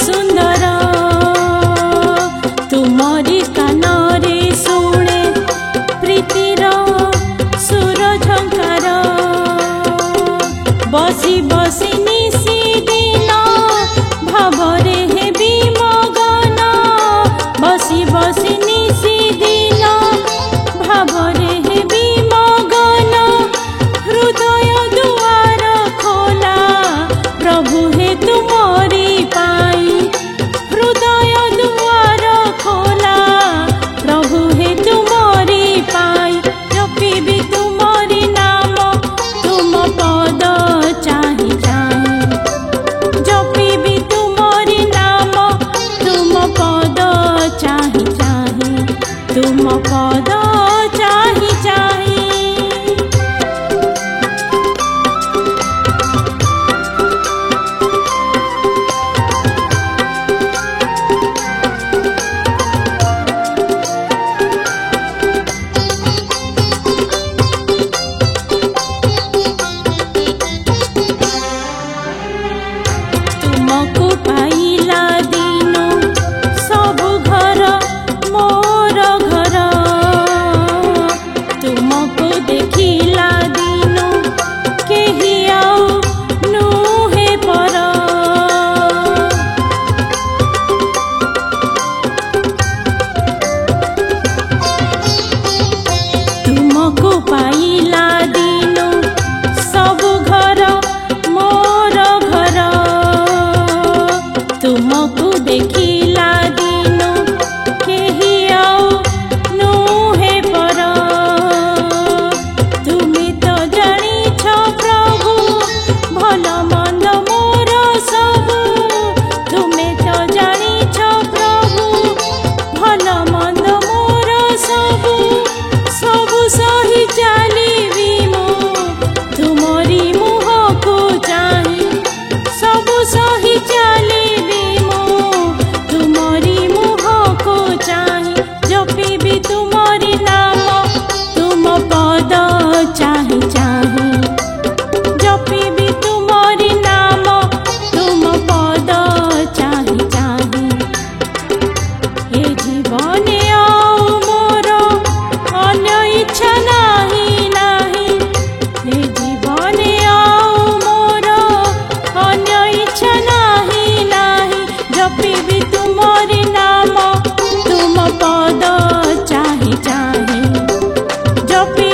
सुंदर तुमरी कानरे शुणे प्रीतिर सुर झंकार बसी बसी निशी दिन भावरे हेबी मगन बसी बसी निशी दिन भावरे हेबी मगन हृदय दुआर खोला प्रभु हे तुमरी पाई हृदय दुआर खोला प्रभु हे तुमरी पाई जपिबी तुमरी नाम तुम पद चाहि चाहि जपिबी तुमरी नाम तुम पद चाहि चाहि तुम पद चाहि चाहि तुमको पाइला दिनो सबु घर मोर घर तुमको देखिला दिनो केही आउ नुहे पर तुमको पाइला दिनो सबु घर मोर घर तुमको देखिला दिनो केही आउ नुहे पर तुमे तो जानिछ प्रभु भल मंद मोर सबु तुमे तो जानिछ प्रभु भल मंद मोर सबु सबु सही चालिबी मु तुमरी मुह को चाहि सबु सही चालिबी मु तुमरी मुह को चाहि जपिबी तुमरी नाम तुम पद चाहि चाहि जपिबी तुमरी नाम तुम पद चाहि चाहि हे जीवने आउ मोर अन्य इच्छा नाही नाही हे जीवने आउ मोर अन्य इच्छा नाही नाही जपिबी तुमरी नाम तुम पद चाहि चाहि जपि